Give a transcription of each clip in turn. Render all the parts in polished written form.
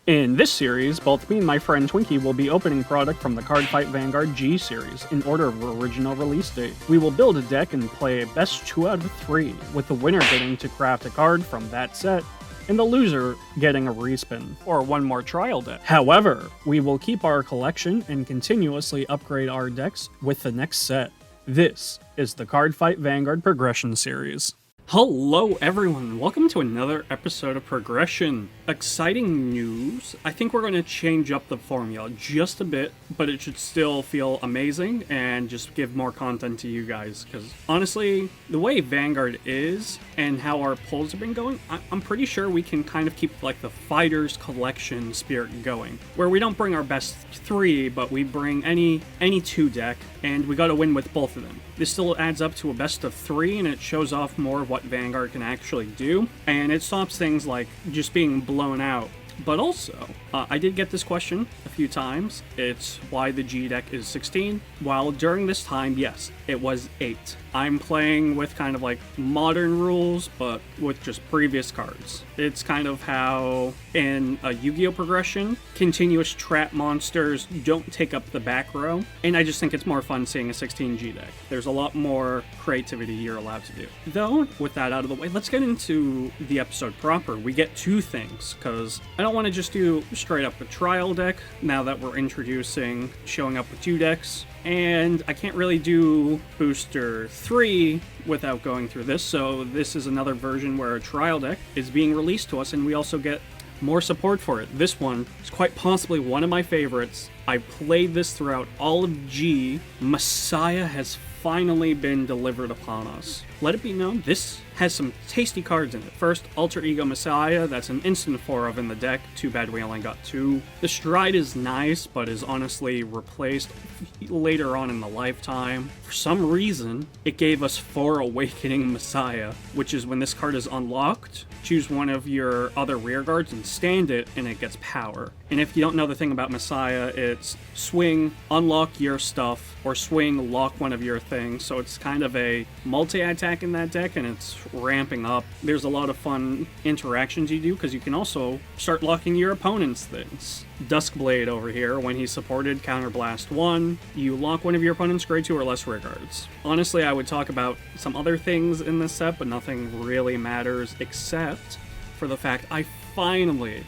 In this series, both me and my friend Twinky will be opening product from the Cardfight Vanguard G series in order of original release date. We will build a deck and play best 2 out of 3, with the winner getting to craft a card from that set, and the loser getting a respin, or one more trial deck. However, we will keep our collection and continuously upgrade our decks with the next set. This is the Cardfight Vanguard Progression series. Hello everyone, welcome to another episode of Progression. Exciting news. I think we're going to change up the formula just a bit, but it should still feel amazing and just give more content to you guys. Because honestly, the way Vanguard is and how our pulls have been going, I'm pretty sure we can kind of keep like the Fighters Collection spirit going. Where we don't bring our best 3, but we bring any 2 deck, and we got to win with both of them. This still adds up to a best of 3, and it shows off more of what Vanguard can actually do, and it stops things like just being blown out. But also, I did get this question a few times. It's why the G deck is 16. While during this time, yes, it was 8. I'm playing with kind of like modern rules, but with just previous cards. It's kind of how in a Yu-Gi-Oh! Progression, continuous trap monsters don't take up the back row, and I just think it's more fun seeing a 16 G deck. There's a lot more creativity you're allowed to do. Though, with that out of the way, let's get into the episode proper. We get 2 things, because I don't want to just do straight up a trial deck now that we're introducing showing up with 2 decks. And I can't really do Booster 3 without going through this, so this is another version where a trial deck is being released to us, and we also get more support for it. This one is quite possibly one of my favorites. I played this throughout all of G. Messiah has finally been delivered upon us. Let it be known, this has some tasty cards in it. First, Alter Ego Messiah, that's an instant 4 of in the deck. Too bad we only got 2. The Stride is nice, but is honestly replaced later on in the lifetime. For some reason, it gave us 4 Awakening Messiah, which is when this card is unlocked, choose one of your other rear guards and stand it, and it gets power. And if you don't know the thing about Messiah, it's swing, unlock your stuff, or swing, lock one of your things. So it's kind of a multi-attack in that deck, and it's ramping up. There's a lot of fun interactions you do, because you can also start locking your opponent's things. Duskblade over here, when he's supported, Counterblast 1, you lock one of your opponent's grade 2 or less rear guards. Honestly, I would talk about some other things in this set, but nothing really matters except for the fact I finally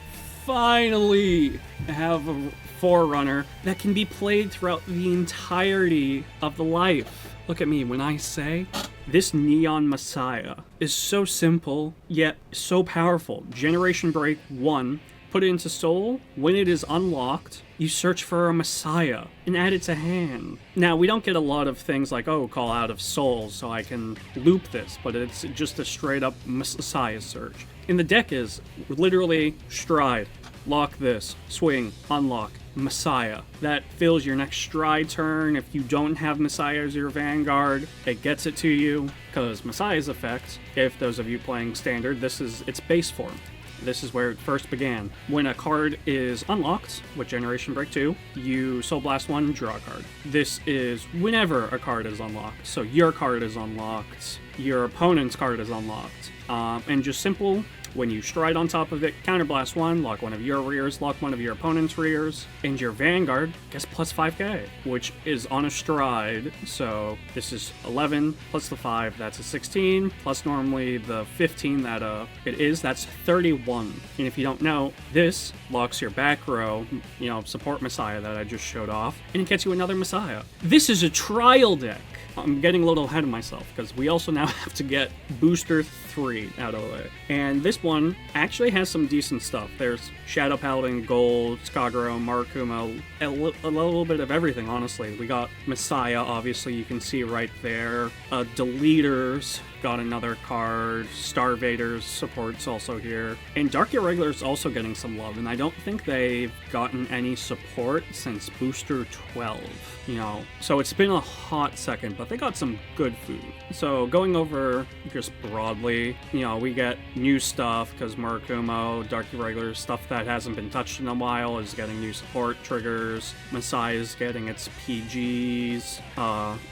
have a Forerunner that can be played throughout the entirety of the life. Look at me when I say this Neon Messiah is so simple, yet so powerful. Generation Break 1, put it into Soul. When it is unlocked, you search for a Messiah and add it to hand. Now, we don't get a lot of things like, oh, call out of Souls, so I can loop this, but it's just a straight up Messiah search. And the deck is literally Stride, lock this, swing, unlock, Messiah. That fills your next Stride turn. If you don't have Messiah as your Vanguard, it gets it to you, because Messiah's effect, if those of you playing Standard, this is its base form. This is where it first began. When a card is unlocked with Generation Break 2, you Soul Blast 1, draw a card. This is whenever a card is unlocked. So your card is unlocked, your opponent's card is unlocked. And just simple, when you Stride on top of it, Counterblast 1, lock one of your rears, lock one of your opponent's rears, and your Vanguard gets plus 5k, which is on a Stride. So this is 11 plus the 5, that's a 16, plus normally the 15 that it is, that's 31. And if you don't know, this locks your back row, support Messiah that I just showed off, and it gets you another Messiah. This is a trial deck. I'm getting a little ahead of myself, because we also now have to get Booster 3 out of the way. And this one actually has some decent stuff. There's Shadow Paladin, Gold, Skagro, Markumo, a little bit of everything, honestly. We got Messiah, obviously, you can see right there. Deleters got another card. Starvader's support's also here. And Dark Irregular's also getting some love, and I don't think they've gotten any support since Booster 12, So it's been a hot second, but they got some good food. So going over just broadly, we get new stuff, because Markumo, Dark Irregular, stuff that hasn't been touched in a while is getting new support triggers. Messiah's getting its PGs.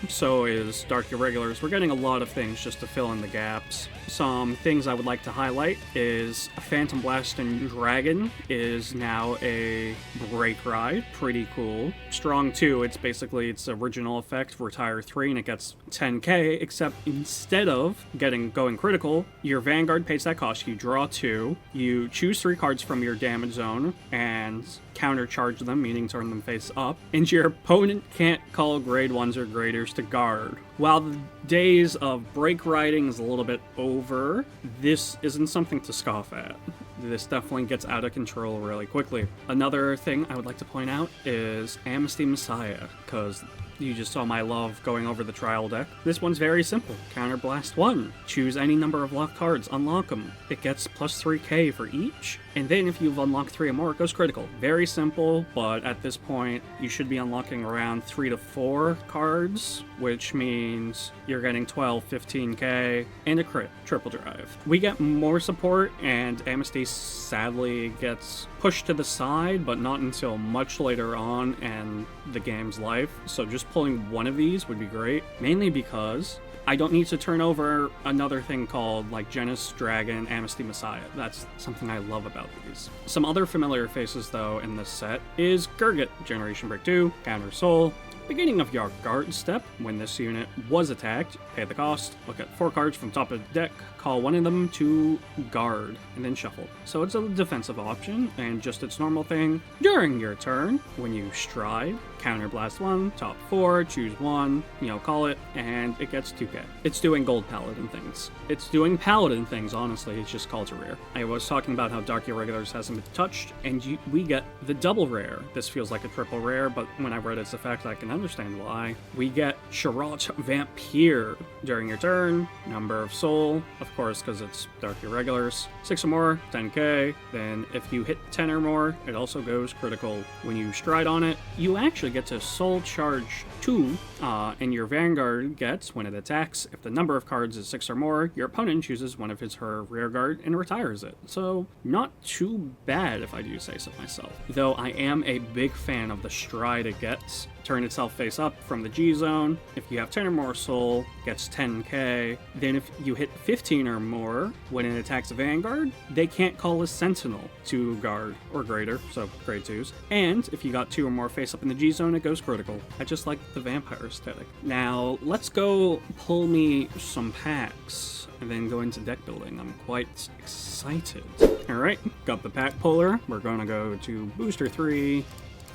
So is Dark Irregulars. We're getting a lot of things just to fill in the gaps. Some things I would like to highlight is Phantom Blast and Dragon is now a break ride. Pretty cool. Strong 2, it's basically its original effect, retire 3, and it gets 10k, except instead of going critical, your Vanguard pays that cost. You draw 2, you choose 3 cards from your damage zone, and countercharge them, meaning turn them face up, and your opponent can't call grade 1s or graders to guard. While the days of break riding is a little bit over, this isn't something to scoff at. This definitely gets out of control really quickly. Another thing I would like to point out is Amnesty Messiah, because you just saw my love going over the trial deck. This one's very simple. Counterblast 1. Choose any number of locked cards, unlock them. It gets plus 3k for each, and then if you've unlocked 3 or more, it goes critical. Very simple, but at this point, you should be unlocking around 3 to 4 cards, which means you're getting 12, 15k, and a crit, triple drive. We get more support, and Amnesty sadly gets pushed to the side, but not until much later on in the game's life, so just pulling one of these would be great, mainly because I don't need to turn over another thing called like Genis, Dragon, Amnesty Messiah. That's something I love about these. Some other familiar faces though in this set is Gurgit, Generation Break 2, Counter Soul. Beginning of your guard step, when this unit was attacked, pay the cost, look at 4 cards from top of the deck, call one of them to guard, and then shuffle. So it's a defensive option, and just its normal thing. During your turn, when you stride, counterblast 1, top 4, choose 1, call it, and it gets 2k. It's doing gold paladin things. It's doing paladin things, honestly, it's just called to rare. I was talking about how Dark Irregulars hasn't been touched, and we get the double rare. This feels like a triple rare, but when I read its effect, I can understand why. We get Sherrod Vampire during your turn, number of soul, of course, because it's Dark Irregulars, 6 or more, 10k. Then if you hit 10 or more, it also goes critical. When you stride on it, you actually get to soul charge 2, and your Vanguard gets, when it attacks, if the number of cards is 6 or more, your opponent chooses one of her rear guard and retires it. So not too bad if I do say so myself. Though I am a big fan of the stride it gets. Turn itself face up from the G zone. If you have 10 or more soul, gets 10k. Then if you hit 15 or more, when it attacks a Vanguard, they can't call a Sentinel to guard or greater, so grade 2s. And if you got 2 or more face up in the G zone, it goes critical. I just like the vampire aesthetic. Now, let's go pull me some packs and then go into deck building. I'm quite excited. Alright, got the pack puller. We're gonna go to booster 3.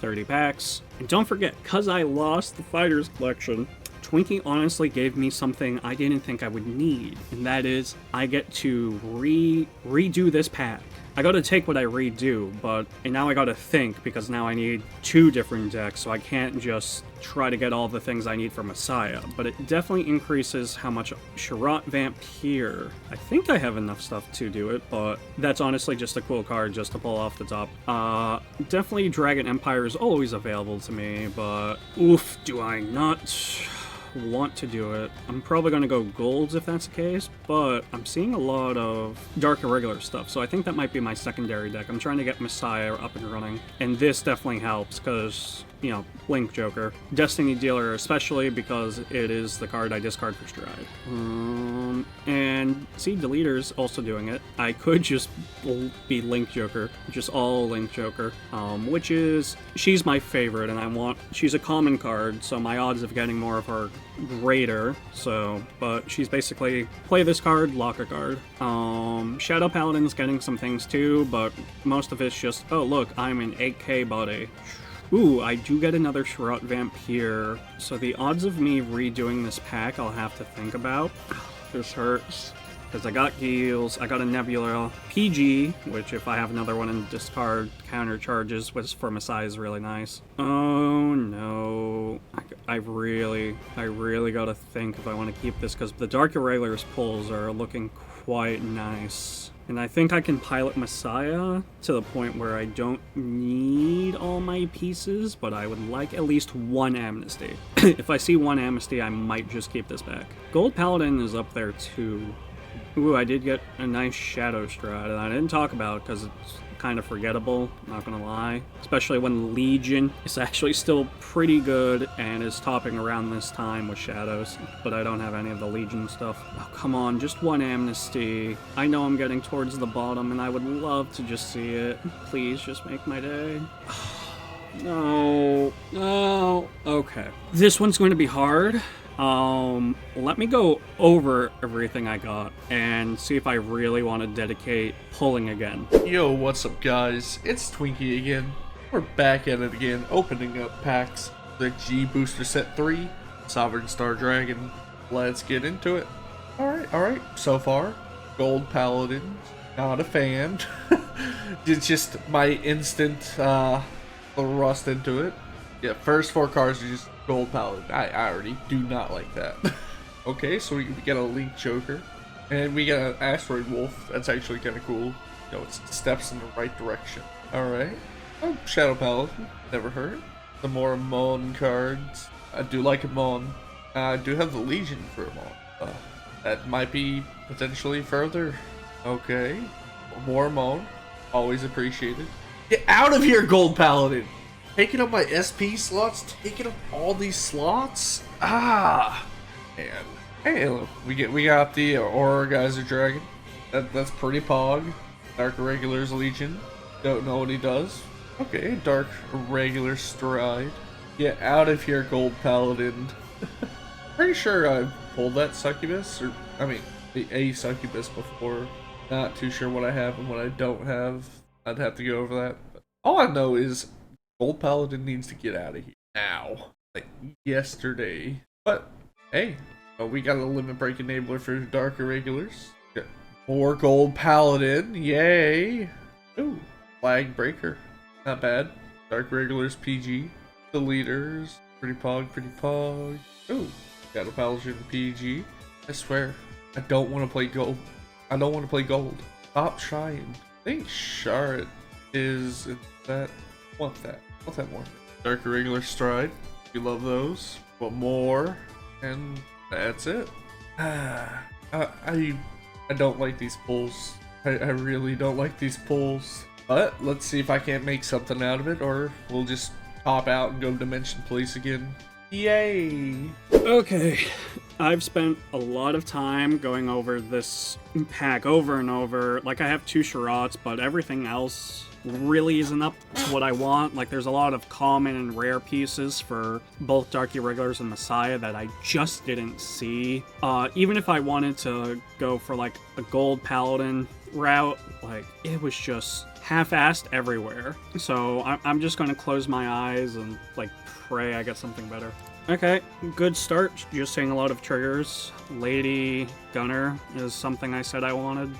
30 packs. And don't forget, because I lost the Fighters collection, Twinky honestly gave me something I didn't think I would need, and that is I get to redo this pack. I gotta take what I redo, and now I gotta think, because now I need 2 different decks, so I can't just try to get all the things I need for Messiah, but it definitely increases how much Sherrod Vampire. I think I have enough stuff to do it, but that's honestly just a cool card just to pull off the top. Definitely Dragon Empire is always available to me, but oof, do I not want to do it. I'm probably going to go golds if that's the case, but I'm seeing a lot of Dark Irregular stuff, so I think that might be my secondary deck. I'm trying to get Messiah up and running, and this definitely helps because, Link Joker. Destiny Dealer especially because it is the card I discard for stride. And see, Deleter's also doing it. I could just be Link Joker, just all Link Joker, which is, she's my favorite, and she's a common card, so my odds of getting more of her greater, but she's basically, play this card, lock a card. Shadow Paladin's getting some things too, but most of it's just, oh look, I'm an 8k body. Ooh, I do get another Sherrod Vampire, so the odds of me redoing this pack I'll have to think about. This hurts, because I got Gills, I got a Nebula, PG, which if I have another one in discard, counter charges, which for Messiah is really nice. Oh no, I really gotta think if I want to keep this, because the Dark Irregulars pulls are looking quite nice. And I think I can pilot Messiah to the point where I don't need all my pieces, but I would like at least 1 Amnesty. If I see 1 Amnesty, I might just keep this back. Gold Paladin is up there too. Ooh, I did get a nice Shadow Stride, and I didn't talk about it because it's kind of forgettable, not gonna lie. Especially when Legion is actually still pretty good and is topping around this time with Shadows. But I don't have any of the Legion stuff. Oh, come on, just one Amnesty. I know I'm getting towards the bottom and I would love to just see it. Please just make my day. No. Okay. This one's going to be hard. Let me go over everything I got and see if I really want to dedicate pulling again. Yo, what's up guys? It's Twinky again. We're back at it again, opening up packs. The G Booster Set 3, Sovereign Star Dragon. Let's get into it. Alright. So far, Gold Paladin, not a fan. It's just my instant thrust into it. Yeah, first 4 cards are just Gold Paladin. I already do not like that. Okay, so we got a Link Joker. And we got an Asteroid Wolf. That's actually kind of cool. You know, it steps in the right direction. Alright. Oh, Shadow Paladin. Never heard. Some more Mon cards. I do like a Mon. I do have the Legion for a Mon. That might be potentially further. Okay. More Mon. Always appreciated. Get out of here, Gold Paladin! Taking up my SP slots, taking up all these slots? Ah! Man. Hey, look, we got the Aura Geyser Dragon. That's pretty pog. Dark Irregular's Legion. Don't know what he does. Okay, Dark Irregular Stride. Get out of here, Gold Paladin. Pretty sure I've pulled that Succubus, or, I mean, a Succubus before. Not too sure what I have and what I don't have. I'd have to go over that. But all I know is Gold Paladin needs to get out of here now, like yesterday. But hey, we got a limit break enabler for Dark Irregulars. Got more Gold Paladin, yay! Ooh, Flag Breaker, not bad. Dark Irregulars PG. The leaders, pretty pog. Ooh, got a Paladin PG. I swear, I don't want to play gold. I don't want to play gold. Stop trying. I think Shard is that. Want that more. Dark Irregular Stride. We love those. But more, and that's it. I don't like these pulls. I really don't like these pulls. But let's see if I can't make something out of it, or we'll just top out and go Dimension Police again. Yay! Okay, I've spent a lot of time going over this pack over and over. Like, I have 2 Sharats, but everything else really isn't up to what I want. Like, there's a lot of common and rare pieces for both Dark Irregulars and Messiah that I just didn't see. Even if I wanted to go for, like, a Gold Paladin route, like, it was just half-assed everywhere. So I'm just gonna close my eyes and, like, pray I get something better. Okay, good start. Just seeing a lot of triggers. Lady Gunner is something I said I wanted.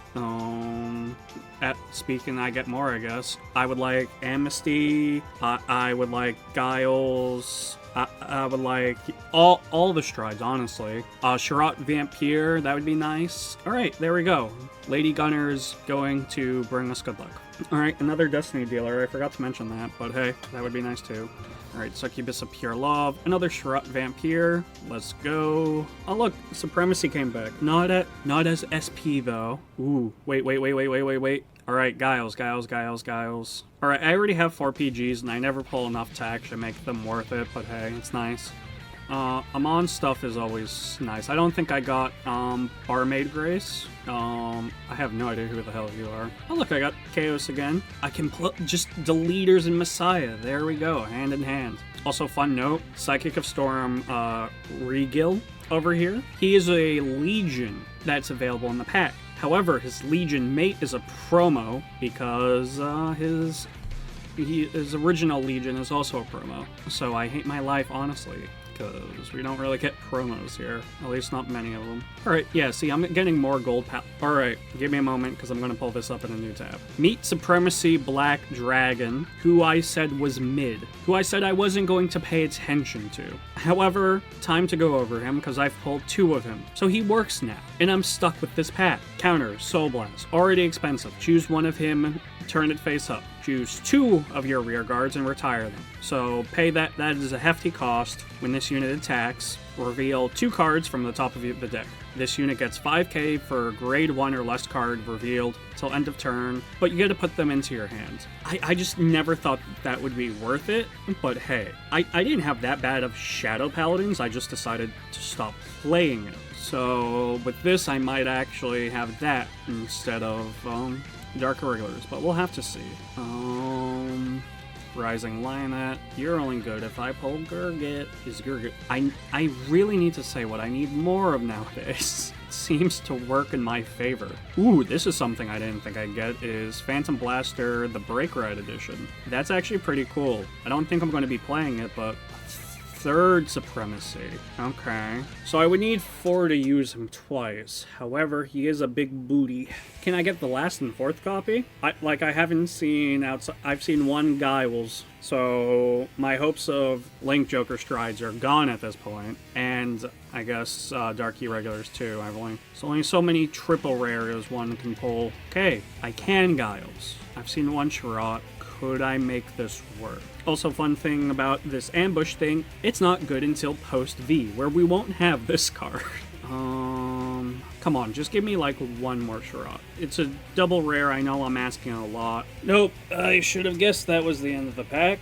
At speaking, I get more, I guess. I would like Amnesty. I would like Giles. I would like all the strides, honestly. Sharat Vampire, that would be nice. Alright, there we go. Lady Gunner's going to bring us good luck. Alright, another Destiny dealer. I forgot to mention that, but hey, that would be nice too. Alright, Succubus of Pure Love. Another Sharat Vampire. Let's go. Oh look, Supremacy came back. Not as SP though. Ooh, wait. Alright, Giles. Alright, I already have 4 PGs and I never pull enough to actually make them worth it, but hey, it's nice. Amon stuff is always nice. I don't think I got, Barmaid Grace. I have no idea who the hell you are. Oh look, I got Chaos again. I can just the leaders in Messiah. There we go, hand in hand. Also, fun note, Psychic of Storm, Regil over here. He is a Legion that's available in the pack. However, his Legion mate is a promo because, his original Legion is also a promo. So I hate my life, honestly, because we don't really get promos here. At least not many of them. Alright, yeah, see, I'm getting more gold Alright, give me a moment, because I'm going to pull this up in a new tab. Meet Supremacy Black Dragon, who I said was mid. Who I said I wasn't going to pay attention to. However, time to go over him, because I've pulled 2 of him. So he works now, and I'm stuck with this pack. Counter, Soul Blast, already expensive. Choose one of him, turn it face up. choose 2 of your rear guards and retire them. So pay that is a hefty cost. When this unit attacks, reveal 2 cards from the top of the deck. This unit gets 5k for grade 1 or less card revealed till end of turn, but you get to put them into your hands. I just never thought that would be worth it, but hey, I didn't have that bad of Shadow Paladins, I just decided to stop playing it. So with this, I might actually have that instead of Dark Irregulars, but we'll have to see. Rising Lionette, you're only good if I pull Gurgit. Is Gurgit... I really need to say what I need more of nowadays. It seems to work in my favor. Ooh, this is something I didn't think I'd get, is Phantom Blaster, the Break Ride Edition. That's actually pretty cool. I don't think I'm going to be playing it, but... 3rd Supremacy. Okay. So I would need 4 to use him twice. However, he is a big booty. Can I get the last and 4th copy? I haven't seen outside. I've seen 1 Guiles. So my hopes of Link Joker Strides are gone at this point. And I guess Dark Irregulars too. There's only so many triple rares one can pull. Okay, I can Guiles. I've seen 1 Sherrod. Could I make this work? Also, fun thing about this ambush thing, it's not good until post V, where we won't have this card. Come on, just give me like 1 more Sherrod. It's a double rare, I know I'm asking a lot. Nope, I should have guessed that was the end of the pack.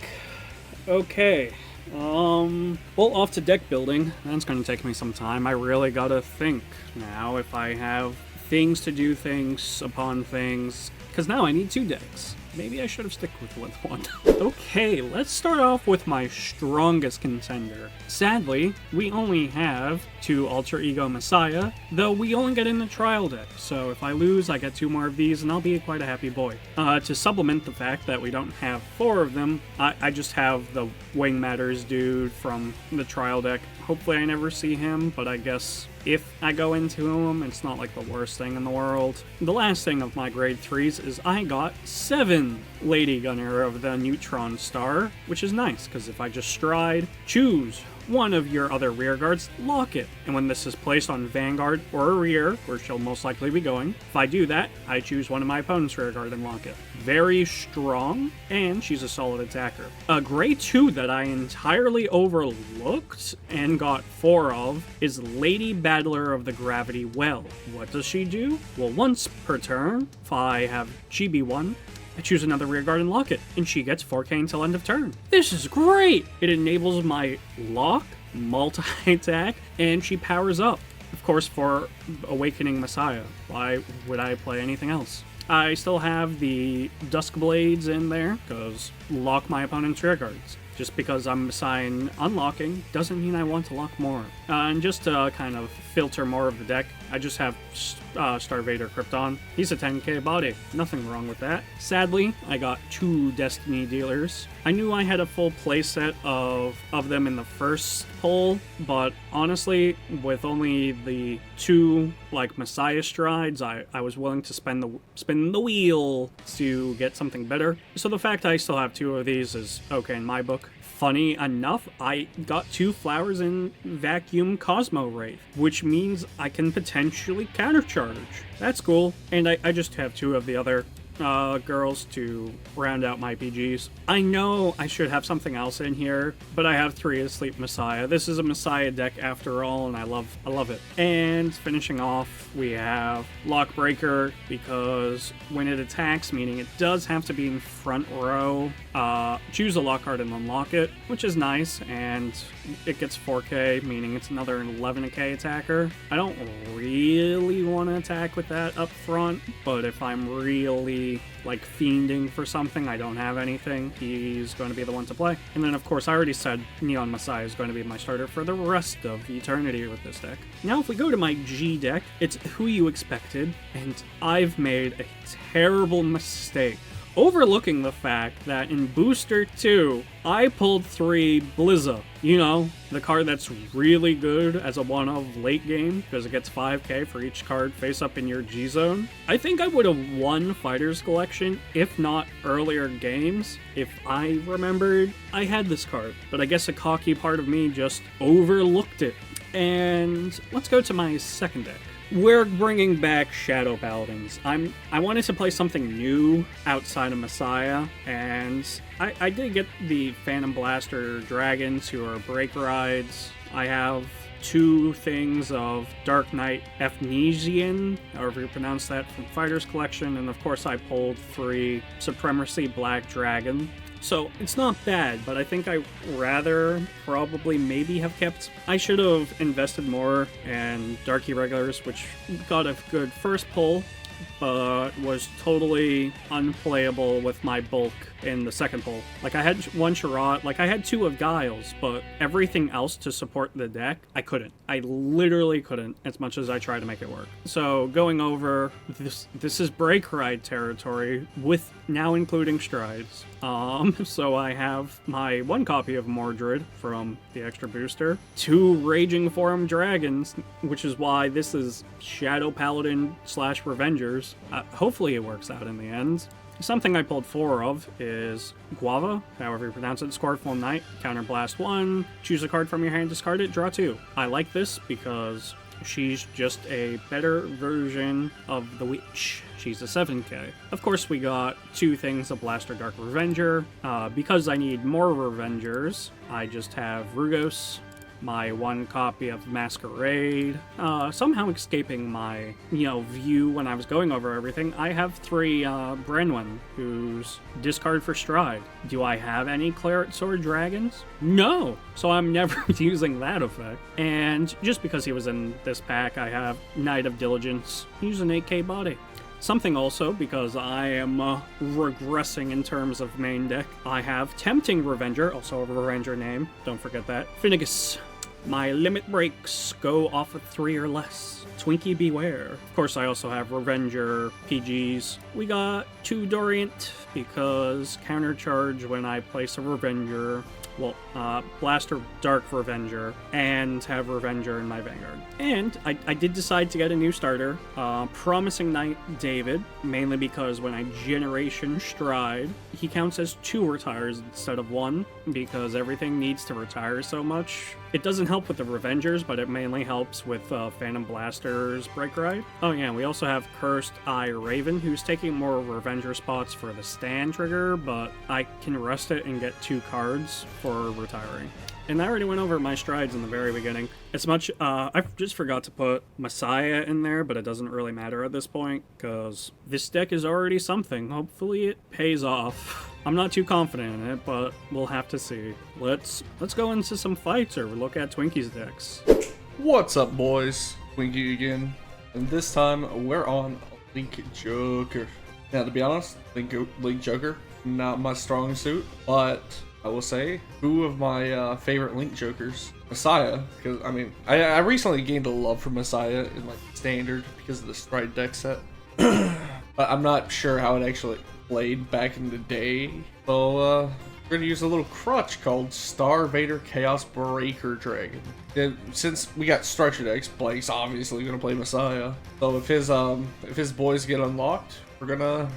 Okay, well, off to deck building. That's gonna take me some time. I really gotta think now if I have things to do things upon things, because now I need 2 decks. Maybe I should have stuck with 1. Okay, let's start off with my strongest contender. Sadly, we only have 2 Alter Ego Messiah, though we only get in the trial deck, so if I lose, I get 2 more of these, and I'll be quite a happy boy. To supplement the fact that we don't have 4 of them, I just have the Wing Matters dude from the trial deck. Hopefully I never see him, but I guess if I go into him, it's not like the worst thing in the world. The last thing of my grade 3s is I got 7 Lady Gunner of the Neutron Star, which is nice, because if I just stride, choose 1 of your other rear guards, lock it. And when this is placed on Vanguard or rear, where she'll most likely be going, if I do that, I choose 1 of my opponent's rear guard and lock it. Very strong, and she's a solid attacker. A grade 2 that I entirely overlooked and got 4 of is Lady Battler of the Gravity Well. What does she do? Well, once per turn, if I have GB1, I choose another rear guard and lock it, and she gets 4k until end of turn. This is great! It enables my lock, multi-attack, and she powers up. Of course, for Awakening Messiah. Why would I play anything else? I still have the Dusk Blades in there, because lock my opponent's rear guards. Just because I'm Messiah unlocking doesn't mean I want to lock more. And just to kind of filter more of the deck, I just have Star Vader Krypton. He's a 10k body. Nothing wrong with that. Sadly, I got 2 Destiny Dealers. I knew I had a full playset of them in the first pull, but honestly, with only the 2 like Messiah Strides, I was willing to spin the wheel to get something better. So the fact I still have 2 of these is okay in my book. Funny enough, I got 2 flowers in Vacuum Cosmo Wraith, which means I can potentially countercharge. That's cool. And I just have 2 of the other girls to round out my PGs. I know I should have something else in here, but I have 3 Asleep Messiah. This is a Messiah deck after all, and I love it. And finishing off, we have Lockbreaker, because when it attacks, meaning it does have to be in front row, choose a lock card and unlock it, which is nice, and it gets 4k, meaning it's another 11k attacker. I don't really want to attack with that up front, but if I'm really like fiending for something, I don't have anything, he's going to be the one to play. And then of course I already said Neon Messiah is going to be my starter for the rest of eternity with this deck. Now if we go to my G deck, it's who you expected, and I've made a terrible mistake overlooking the fact that in Booster 2, I pulled 3 Blizza. You know, the card that's really good as a one-of late game, because it gets 5k for each card face up in your G-Zone. I think I would have won Fighter's Collection, if not earlier games, if I remembered I had this card. But I guess a cocky part of me just overlooked it. And let's go to my second deck. we're bringing back Shadow Paladins. I wanted to play something new outside of Messiah, and I did get the Phantom Blaster Dragons, who are break rides. I have 2 things of Dark Knight Ephesian, however you pronounce that, from Fighters Collection, and of course I pulled 3 Supremacy Black Dragon. So it's not bad, but I think I rather probably maybe have kept... I should have invested more in Dark Irregulars, which got a good first pull, but was totally unplayable with my bulk in the second pull. Like, I had 1 Sherrod, like, I had 2 of Giles, but everything else to support the deck, I couldn't. I literally couldn't, as much as I tried to make it work. So, going over, this is Break Ride territory, with now including Strides. So I have my 1 copy of Mordred from the extra booster, 2 Raging Form Dragons, which is why this is Shadow Paladin / Revengers. Hopefully it works out in the end. Something I pulled 4 of is Guava, however you pronounce it, Scornful Knight, Counterblast 1, choose a card from your hand, discard it, draw 2. I like this because she's just a better version of the Witch. She's a 7k. Of course, we got 2 things of Blaster Dark Revenger. Because I need more Revengers, I just have Rugos, my 1 copy of Masquerade, somehow escaping my, view when I was going over everything. I have 3 Brenwyn, who's discard for Stride. Do I have any Claret Sword Dragons? No! So I'm never using that effect. And just because he was in this pack, I have Knight of Diligence. He's an 8k body. Something also, because I am regressing in terms of main deck, I have Tempting Revenger, also a Revenger name, don't forget that. Finnegas. My limit breaks go off of 3 or less. Twinkie beware. Of course, I also have Revenger PGs. We got 2 Dorient, because countercharge when I place a Revenger. Well, Blaster Dark Revenger, and have Revenger in my Vanguard. And I did decide to get a new starter, Promising Knight David, mainly because when I Generation Stride, he counts as 2 retires instead of 1, because everything needs to retire so much. It doesn't help with the Revengers, but it mainly helps with Phantom Blaster's Break Ride. Oh yeah, we also have Cursed Eye Raven, who's taking more Revenger spots for the stand trigger, but I can rest it and get 2 cards for retiring. And I already went over my strides in the very beginning. As much, I just forgot to put Messiah in there, but it doesn't really matter at this point, because this deck is already something. Hopefully it pays off. I'm not too confident in it, but we'll have to see. Let's go into some fights or look at Twinkie's decks. What's up, boys? Twinkie again. And this time, we're on Link Joker. Now, to be honest, Link Joker, not my strong suit, but I will say 2 of my favorite Link Jokers. Messiah, because, I recently gained a love for Messiah in, Standard because of the Stride deck set. But I'm not sure how it actually played back in the day. So, we're gonna use a little crutch called Star Vader Chaos Breaker Dragon. Since we got structure decks, Blake's obviously gonna play Messiah. So if his boys get unlocked, we're gonna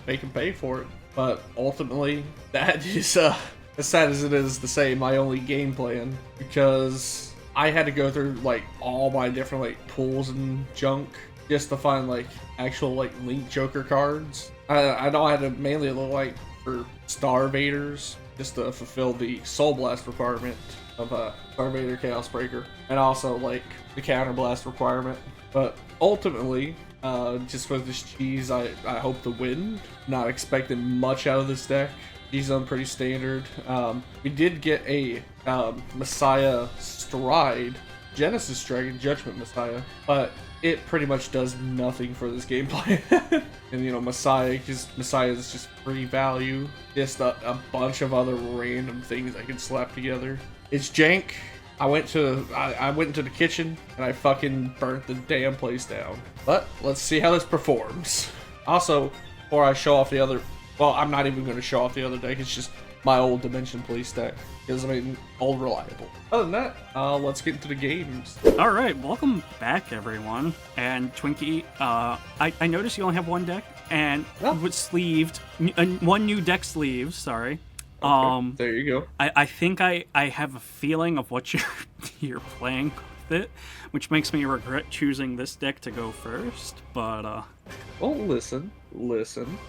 make him pay for it. But ultimately, that is as sad as it is to say, my only game plan, because I had to go through all my different pools and junk just to find actual Link Joker cards. I know I had to mainly look for Star Vaders just to fulfill the Soul Blast requirement of Star Vader Chaos Breaker, and also the Counter Blast requirement. But ultimately, just with this cheese, I hope to win. Not expecting much out of this deck. He's on pretty standard. We did get a Messiah Stride, Genesis Dragon, Judgment Messiah, but it pretty much does nothing for this gameplay. And Messiah is just free value, just a bunch of other random things I can slap together. It's jank. I went into the kitchen and I fucking burnt the damn place down. But let's see how this performs. Also, before I show off the other, well, I'm not even going to show off the other deck. It's just my old Dimension Police deck. Because, old reliable. Other than that, let's get into the games. Alright, welcome back, everyone. And Twinkie, I noticed you only have 1 deck, and with sleeved, 1 new deck sleeve, sorry. Okay, there you go. I think I have a feeling of what you're playing with it, which makes me regret choosing this deck to go first, but Well, listen.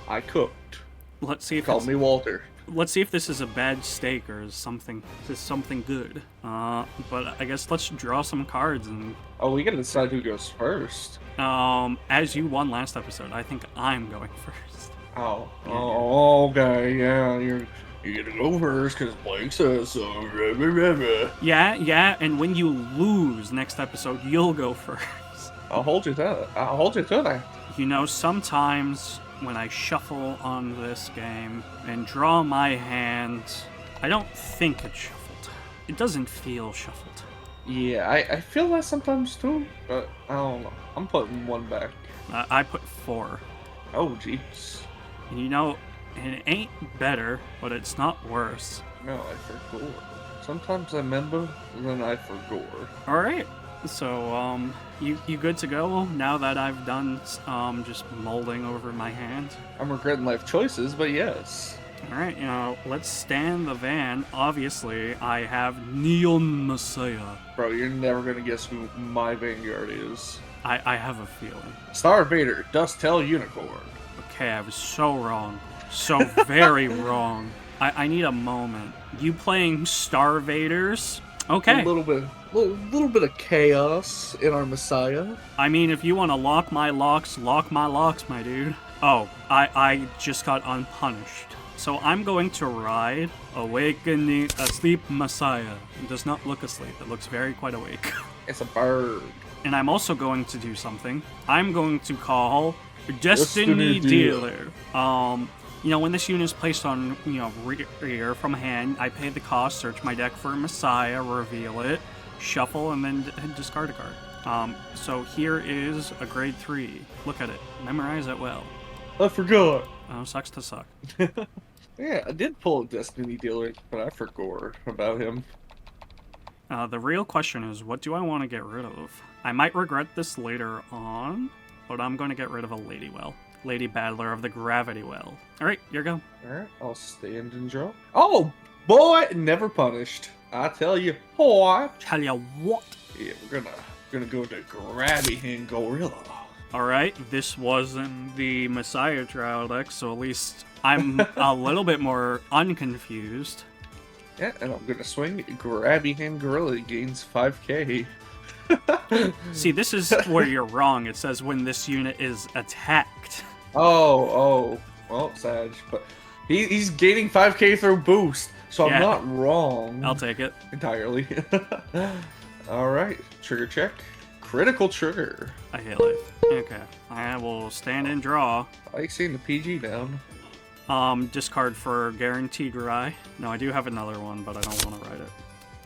I cooked. let's see if Call me Walter. let's see if this is a bad steak or is this something good. But I guess let's draw some cards and Oh, we gotta decide who goes first. as you won last episode, I think I'm going first. Oh, okay, yeah, you're gonna go first because Blake says so. Yeah, and when you lose next episode, you'll go first. I'll hold you to that. You know, sometimes when I shuffle on this game and draw my hand, I don't think it's shuffled. It doesn't feel shuffled. Yeah, I feel that sometimes too, but I don't know. I'm putting one back. I put 4. Oh, jeez. And you know, it ain't better, but it's not worse. No, I forgot. Sometimes I remember, then I forgot. Alright, so, you good to go now that I've done, just molding over my hand? I'm regretting life choices, but yes. Alright, you know, let's stand the van. Obviously, I have Neon Messiah. Bro, you're never gonna guess who my Vanguard is. I have a feeling. Star Vader, Dust Tail Unicorn. Okay, I was so wrong. So very wrong. I need a moment. You playing Star Vaders? Okay. A little bit of chaos in our Messiah. I mean, if you want to lock my locks, my dude. Oh, I just got unpunished. So I'm going to ride Awakening Asleep Messiah. It does not look asleep. It looks very quite awake. It's a bird. And I'm also going to do something. I'm going to call Destiny Dealer. You know, when this unit is placed on, rear from hand, I pay the cost, search my deck for Messiah, reveal it, shuffle, and then discard a card. So here is a grade 3. Look at it. Memorize it well. I forgot. Oh, sucks to suck. Yeah, I did pull a Destiny Dealer, but I forgot about him. The real question is, what do I want to get rid of? I might regret this later on, but I'm going to get rid of a Lady Well. Lady Battler of the Gravity Well. Alright, here you go. Alright, I'll stand and draw. Oh, boy! Never punished. I tell you what. Tell you what. Yeah, we're gonna go to Grabby Hand Gorilla. Alright, this wasn't the Messiah trial deck, so at least I'm a little bit more unconfused. Yeah, and I'm gonna swing Grabby Hand Gorilla. It gains 5k. See, this is where you're wrong. It says when this unit is attacked. Oh, well, Sag, but he's gaining 5k through boost, so I'm not wrong. I'll take it. Entirely. Alright, trigger check. Critical trigger. I hate life. Okay, I will stand and draw. I like seeing the PG down. Discard for Guaranteed Rye. No, I do have another one, but I don't want to write it.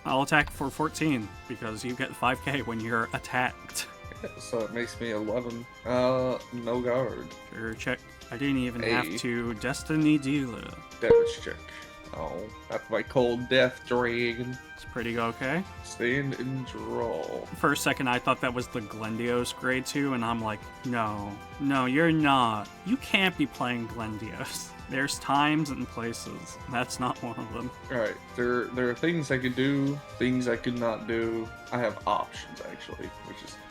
I'll attack for 14, because you get 5k when you're attacked. Yeah, so it makes me 11. No guard. Sure, check. I didn't even have to Destiny Dealer. Damage check. Oh, that's my cold death dragon. It's pretty okay. Stand and draw. For a second, I thought that was the Glendios grade 2, and I'm like, no, you're not. You can't be playing Glendios. There's times and places. That's not one of them. Alright, there are things I could do, things I could not do. I have options, actually,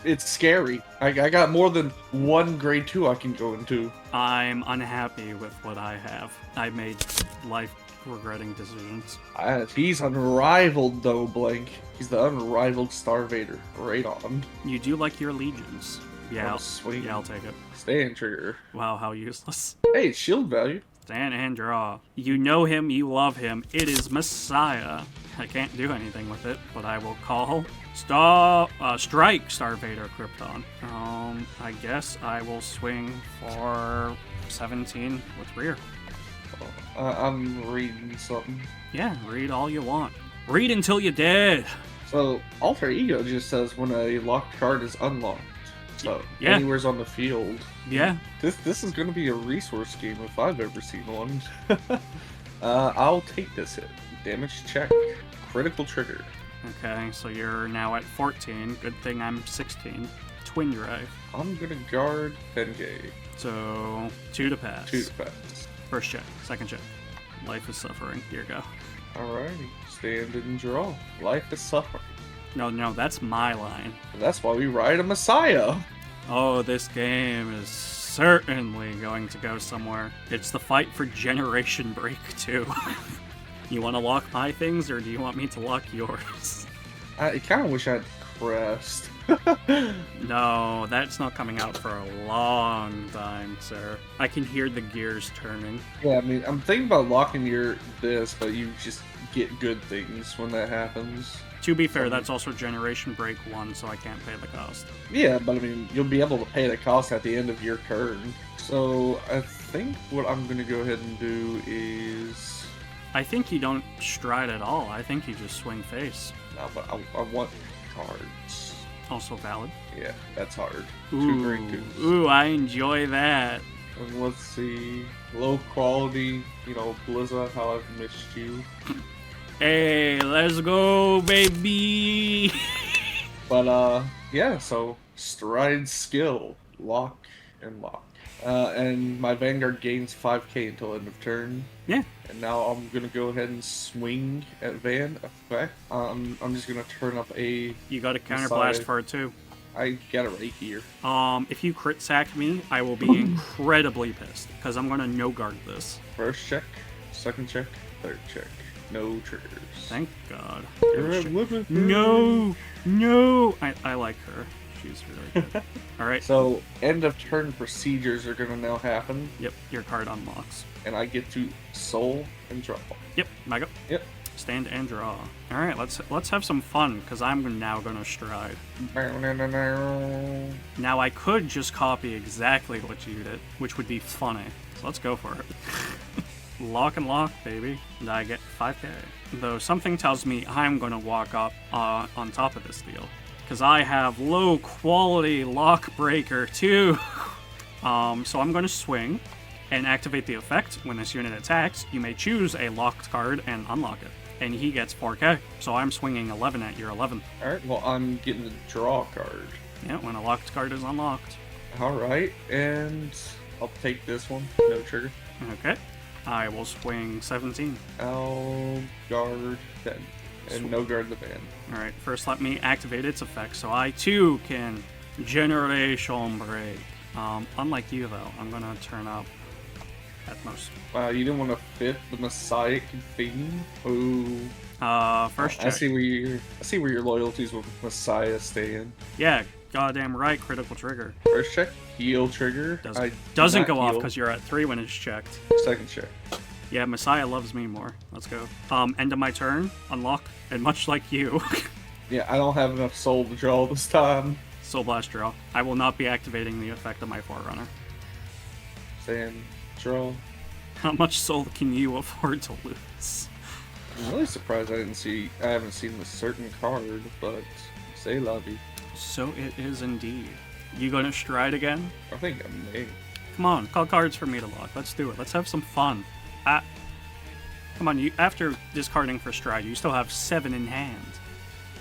it's scary. I got more than one grade 2 I can go into. I'm unhappy with what I have. I made life regretting decisions. He's unrivaled, though, Blank. He's the unrivaled Star Vader. Right on. You do like your legions. Yeah, sweet. Yeah, I'll take it. Stand trigger. Wow, how useless. Hey, it's shield value. Stand and draw. You know him, you love him. It is Messiah. I can't do anything with it, but I will call Strike Star Vader Krypton. I guess I will swing for 17 with rear. I'm reading something. Yeah, read all you want. Read until you're dead. So, Alter Ego just says when a locked card is unlocked. So, anywhere's on the field. Yeah. This is going to be a resource game if I've ever seen one. I'll take this hit. Damage check. Critical trigger. Okay, so you're now at 14. Good thing I'm 16. Twin drive. I'm going to guard Bengay. So, 2 to pass. 2 to pass. First check. Second check. Life is suffering. Here you go. Alrighty. Stand and draw. Life is suffering. No, that's my line. That's why we ride a Messiah. Oh, this game is certainly going to go somewhere. It's the fight for Generation Break 2. You want to lock my things, or do you want me to lock yours? I kind of wish I had Crest. No, that's not coming out for a long time, sir. I can hear the gears turning. Yeah, I mean, I'm thinking about locking this, but you just get good things when that happens. To be fair, that's also Generation Break 1, so I can't pay the cost. Yeah, but I mean, you'll be able to pay the cost at the end of your turn. So I think what I'm going to go ahead and do is... I think you don't stride at all. I think you just swing face. No, but I want cards. Also valid. Yeah, that's hard. Ooh, 2 green twos. Ooh, I enjoy that. And let's see. Low quality, Blizza, how I've missed you. Hey, let's go, baby! But, yeah, so stride skill, lock and lock. And my Vanguard gains 5k until end of turn. Yeah. And now I'm gonna go ahead and swing at Van effect. I'm just gonna turn up a... You got a counterblast for it too. I got it right here. If you crit sack me, I will be incredibly pissed, because I'm gonna no-guard this. First check, second check, third check. No triggers. Thank God. No! No! I like her. She's really good. Alright. So, end of turn procedures are gonna now happen. Yep, your card unlocks. And I get to soul and draw. Yep, Mega. Yep. Stand and draw. Alright, let's have some fun, because I'm now gonna stride. Now I could just copy exactly what you did, which would be funny. So let's go for it. Lock and lock, baby. And I get 5k. Though something tells me I'm gonna walk up on top of this deal. Because I have low quality lock breaker too. So I'm gonna swing and activate the effect. When this unit attacks, you may choose a locked card and unlock it. And he gets 4k. So I'm swinging 11 at your 11. Alright, well I'm getting the draw card. Yeah, when a locked card is unlocked. Alright, and I'll take this one. No trigger. Okay. I will swing 17. I'll guard 10. And no guard the van. Alright, first let me activate its effect so I too can Generation Break. Unlike you though, I'm gonna turn up at most. Wow, you didn't want to fit the Messiah theme? Ooh. First check. I see where your loyalties with Messiah stay in. Yeah, goddamn right, critical trigger. First check, heal trigger. Doesn't go off because you're at 3 when it's checked. Second check. Yeah, Messiah loves me more. Let's go. End of my turn, unlock, and much like you. Yeah, I don't have enough soul to draw this time. Soul Blast draw. I will not be activating the effect of my Forerunner. Saying draw. How much soul can you afford to lose? I'm really surprised I haven't seen this certain card, but say lovey. So it is indeed. You gonna stride again? I think I may. Come on, call cards for me to lock. Let's do it. Let's have some fun. Come on, after discarding for stride, you still have 7 in hand.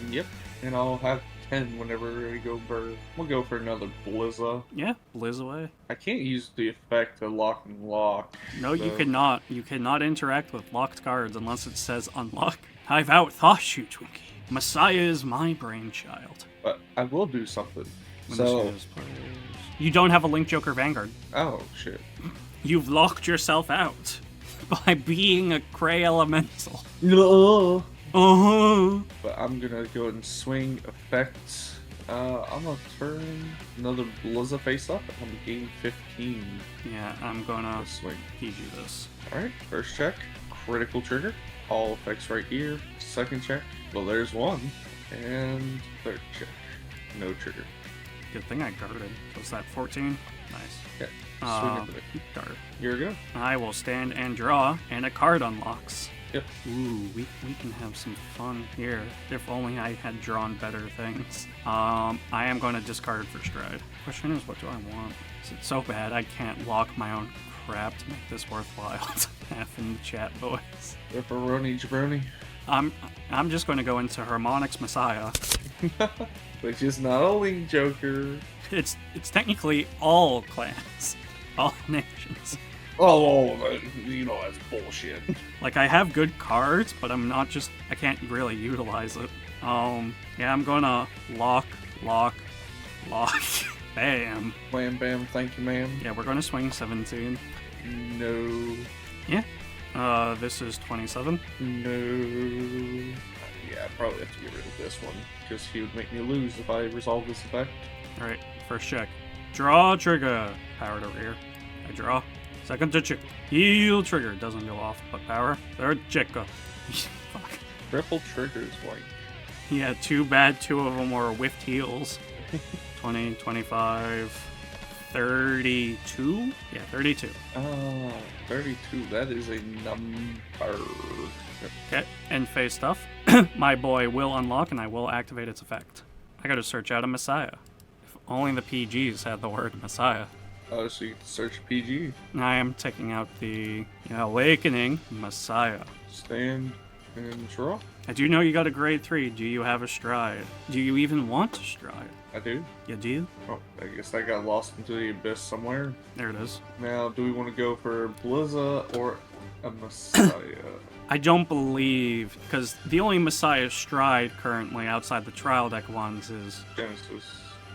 Yep, and I'll have 10 whenever we go bird. We'll go for another Blizza. Yeah, blizz away. I can't use the effect to lock and lock. No, so. You cannot. You cannot interact with locked cards unless it says unlock. I've outthought you, Twinky. Messiah is my brainchild. But I will do something. You don't have a Link Joker Vanguard. Oh, shit. You've locked yourself out by being a Cray Elemental. No. But I'm gonna go ahead and swing effects. I'm gonna turn another Blizza face up. I'm gonna gain 15. Yeah, I'm gonna swing. feed you this. Alright, first check. Critical trigger. All effects right here. Second check. Well, there's one. And third check. No trigger. Good thing I guarded. Was that 14? Nice. Yeah. Swing it. Guard. Here we go. I will stand and draw, and a card unlocks. Yep. Ooh, we can have some fun here. If only I had drawn better things. I am going to discard for stride. Question is, what do I want? Is it so bad I can't lock my own crap to make this worthwhile? Half in the chat, boys. Ripperoni jabroni. I'm just going to go into Harmonix Messiah. Which is not a Link Joker. It's technically all clans. All nations. Oh, that's bullshit. Like, I have good cards, but I can't really utilize it. Yeah, I'm gonna lock. Bam. Bam, bam, thank you, ma'am. Yeah, we're gonna swing 17. No. Yeah. This is 27. No. Yeah, I probably have to get rid of this one, because he would make me lose if I resolve this effect. Alright, first check. Draw trigger. Power to rear. I draw. Second to check. Heal trigger. Doesn't go off, but power. Third check. Fuck. Triple triggers, like. Yeah, too bad 2 of them were whiffed heals. 20, 25, 32? Yeah, 32. 32. That is a number. Okay, end phase stuff. My boy will unlock and I will activate its effect. I gotta search out a Messiah. If only the PGs had the word Messiah. Oh, so you can search PG. I am taking out the Awakening Messiah. Stand and draw. I do know you got a grade 3. Do you have a stride? Do you even want to stride? I do. You do? Oh, I guess I got lost into the abyss somewhere. There it is. Now, do we want to go for Blizza or a Messiah? I don't believe, because the only Messiah stride currently outside the trial deck ones is Genesis.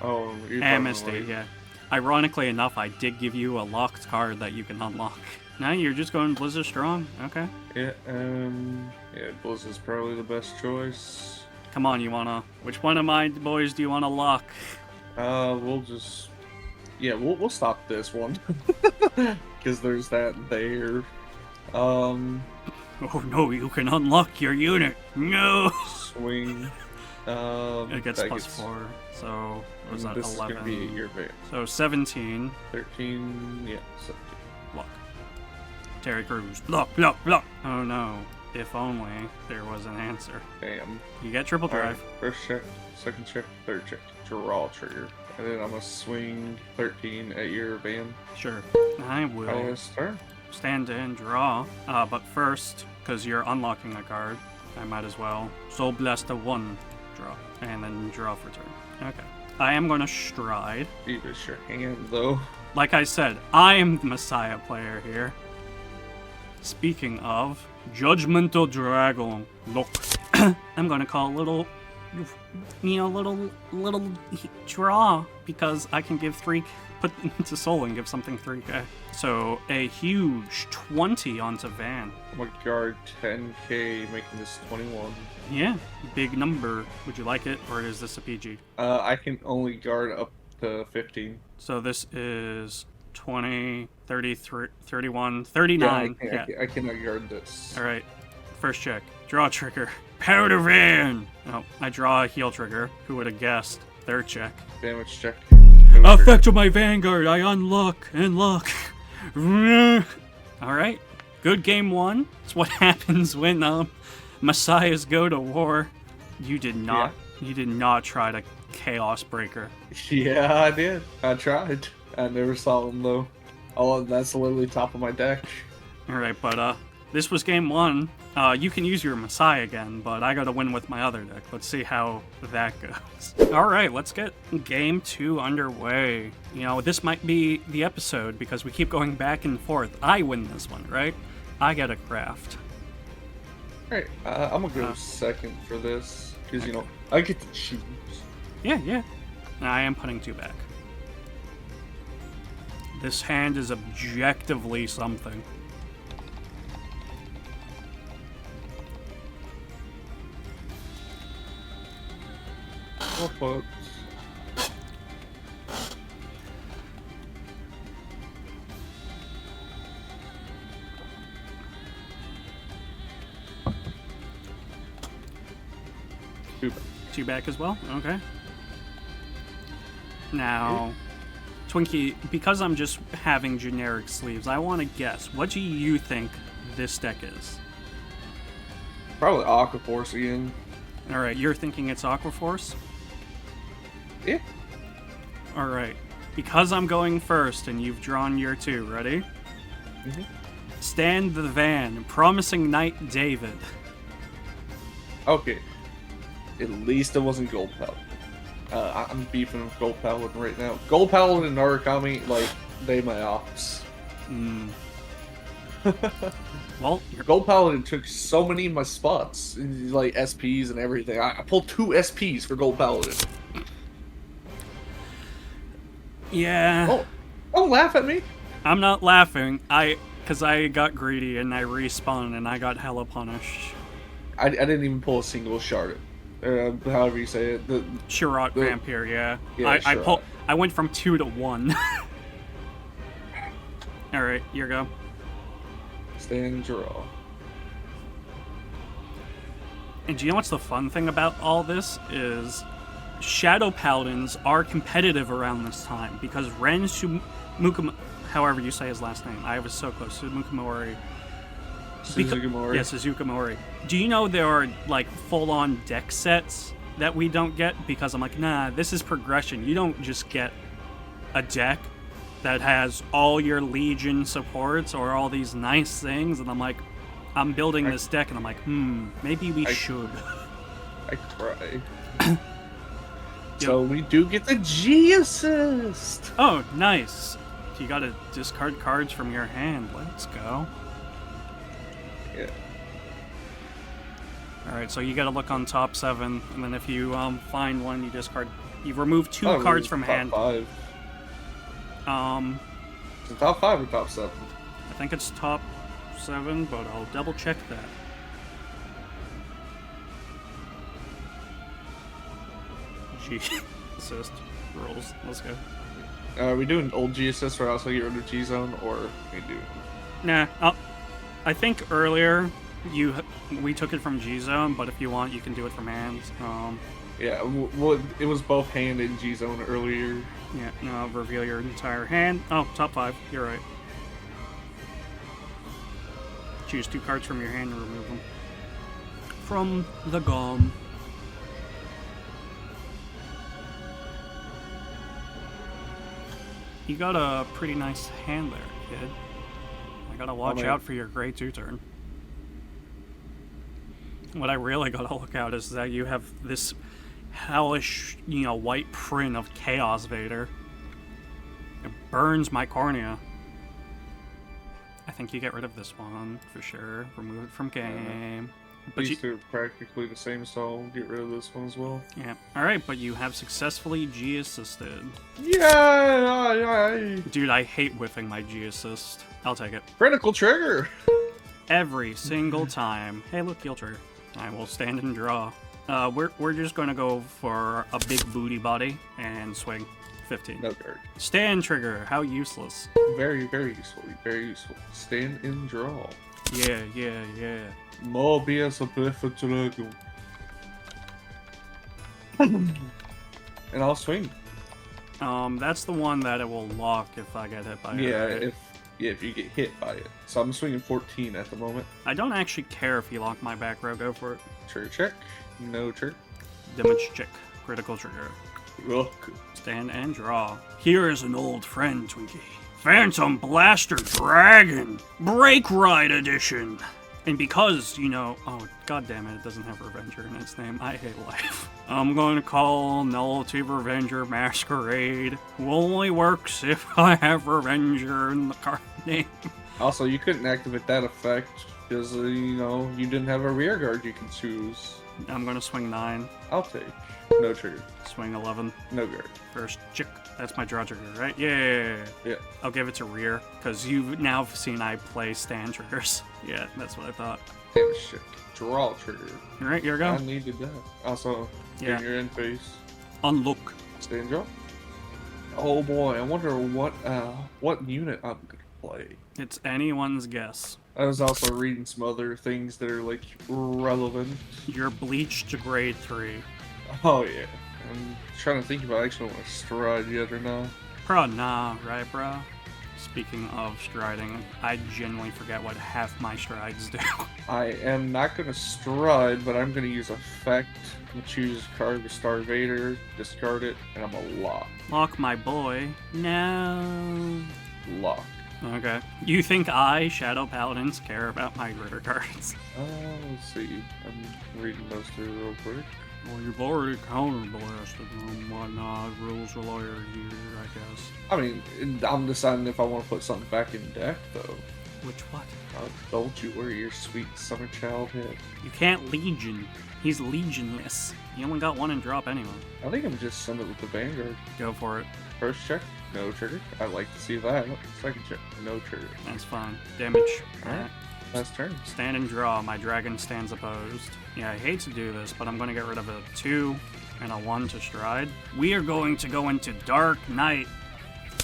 Oh, you're Amnesty, yeah. Ironically enough, I did give you a locked card that you can unlock. Now you're just going Blizzard Strong? Okay. Yeah, Blizza's probably the best choice. Come on, you wanna... Which one of my boys do you wanna lock? We'll just... Yeah, we'll stop this one. Because there's that there. Oh no, you can unlock your unit. No! Swing. It gets plus 4, so what was that, this 11? Is gonna be your advance. So 17. 13, yeah, 17. Block. Terry Crews. Block, block, block. Oh no. If only there was an answer. Damn. You get triple drive. Right. First check, second check, third check. Draw trigger. And then I'm gonna swing 13 at your van. Sure. I will. Start. Stand in, draw. But first, because you're unlocking a card, I might as well. Soul Blast a 1. Draw. And then draw for turn. Okay. I am gonna stride. Leave your hand, though. Like I said, I am the Messiah player here. Speaking of, Judgmental Dragon. Look. I'm gonna call a little draw, because I can give 3, put into soul and give something 3k. So a huge 20 onto Van. I'm gonna guard 10k, making this 21. Yeah, big number. Would you like it, or is this a PG? I can only guard up to 15. So this is 20, 33, 31, 39. Yeah, I cannot guard this. Alright, first check. Draw trigger. Powder Van! Oh, I draw a heal trigger. Who would have guessed? Third check. Damage check. Effect of my Vanguard, I unlock and lock. Alright, good game 1. It's what happens when Messiahs go to war. You did not try to Chaos Breaker. Yeah, I did. I tried. I never saw him though. Oh, that's literally top of my deck. Alright, but this was game 1. You can use your Messiah again, but I gotta win with my other deck. Let's see how that goes. Alright, let's get game 2 underway. You know, this might be the episode because we keep going back and forth. I win this one, right? I get a craft. Alright, I'm gonna go second for this. Because, you know, I get to choose. Yeah. I am putting 2 back. This hand is objectively something. Oh, folks. Two back as well? Okay. Now, Twinkie, because I'm just having generic sleeves, I want to guess. What do you think this deck is? Probably Aqua Force again. Alright, you're thinking it's Aqua Force? Yeah. Alright. Because I'm going first and you've drawn your 2, ready? Mm-hmm. Stand the Van, Promising Knight David. Okay. At least it wasn't Gold Paladin. I'm beefing with Gold Paladin right now. Gold Paladin and Narukami, like, they my ops. Well, Gold Paladin took so many of my spots, like SPs and everything. I pulled 2 SPs for Gold Paladin. yeah. Oh, don't laugh at me. I'm not laughing. Because I got greedy and I respawned and I got hella punished. I didn't even pull a single shard. However you say it. Shirot Vampire, yeah. Yeah, I went from 2 to 1. Alright, your go. Stand draw. And do you know what's the fun thing about all this is Shadow Paladins are competitive around this time because Ren Mukam, however you say his last name, I was so close to Mukamori. Suzuki-Mori. Yeah, Suzuki-Mori. Do you know there are like full-on deck sets that we don't get because I'm like, nah, this is progression. You don't just get a deck that has all your Legion supports or all these nice things, and I'm like, I'm building this deck, and I'm like, maybe we should. I cry. So we do get the G assist. Oh, nice. You gotta discard cards from your hand. Let's go. Yeah. Alright, so you gotta look on top 7, and then if you find one, you discard. You remove 2 cards from hand. Top 5. Is it top 5 or top 7? I think it's top 7, but I'll double check that. G assist rules. Let's go. Are we doing old G assist or also get rid of G zone, or we do? Nah. I think earlier we took it from G zone, but if you want, you can do it from hands. Yeah, well, it was both hand and G zone earlier. Yeah, no, reveal your entire hand. Oh, top 5. You're right. Choose 2 cards from your hand and remove them. From the GOM. You got a pretty nice hand there, kid. I gotta watch out for your Grey 2 turn. What I really gotta look out is that you have this hellish, white print of Chaos Vader. It burns my cornea. I think you get rid of this one, for sure. Remove it from game. But These two are practically the same, so I'll get rid of this one as well. Yeah. Alright, but you have successfully G-assisted. Yeah! Dude, I hate whiffing my G-assist. I'll take it. Critical trigger! Every single time. Hey, look, heal trigger. I will stand and draw. We're just gonna go for a big booty body and swing. 15. No card. Stand trigger. How useless. Very, very useful. Very useful. Stand and draw. Yeah. Mobius a perfect dragon. And I'll swing. That's the one that it will lock if I get hit by it. Yeah, right? if you get hit by it. So I'm swinging 14 at the moment. I don't actually care if you lock my back row. Go for it. Trigger check. No trigger. Damage check. Critical trigger. Look. Stand and draw. Here is an old friend, Twinkie. Phantom Blaster Dragon! Break Ride Edition! And because, oh, god damn it doesn't have Revenger in its name. I hate life. I'm going to call Nullity Revenger Masquerade. Who only works if I have Revenger in the card name. Also, you couldn't activate that effect because, you didn't have a rear guard you can choose. I'm going to swing 9. I'll take. No trigger. Swing 11. No guard. First chick. That's my draw trigger, right? Yeah. I'll give it to rear, because you've now seen I play stand triggers. Yeah, that's what I thought. Damn shit. Draw trigger. Alright, here we go. I needed that. Also, yeah. Your end phase. Unlook. Stand draw. Oh boy, I wonder what unit I'm gonna play. It's anyone's guess. I was also reading some other things that are relevant. You're bleached to grade 3. Oh yeah. I'm trying to think if I actually want to stride yet or not. Bro, nah, right, bro? Speaking of striding, I genuinely forget what half my strides do. I am not going to stride, but I'm going to use effect and choose a card to Star Vader, discard it, and I'm a lock. Lock my boy. No. Lock. Okay. You think I, Shadow Paladins, care about my Ritter cards? Let's see. I'm reading those through real quick. Well, you've already counterblasted and whatnot. Rules are lawyer here, I guess. I mean, I'm deciding if I want to put something back in deck, though. Which what? Don't you worry your sweet summer child head. You can't Legion. He's Legionless. You only got one in drop anyway. I think I'm just send it with the Vanguard. Go for it. First check, no trigger. I like to see that. Second check, no trigger. That's fine. Damage. Alright, last turn. Stand and draw. My dragon stands opposed. Yeah, I hate to do this, but I'm going to get rid of a 2 and a 1 to stride. We are going to go into Dark Knight.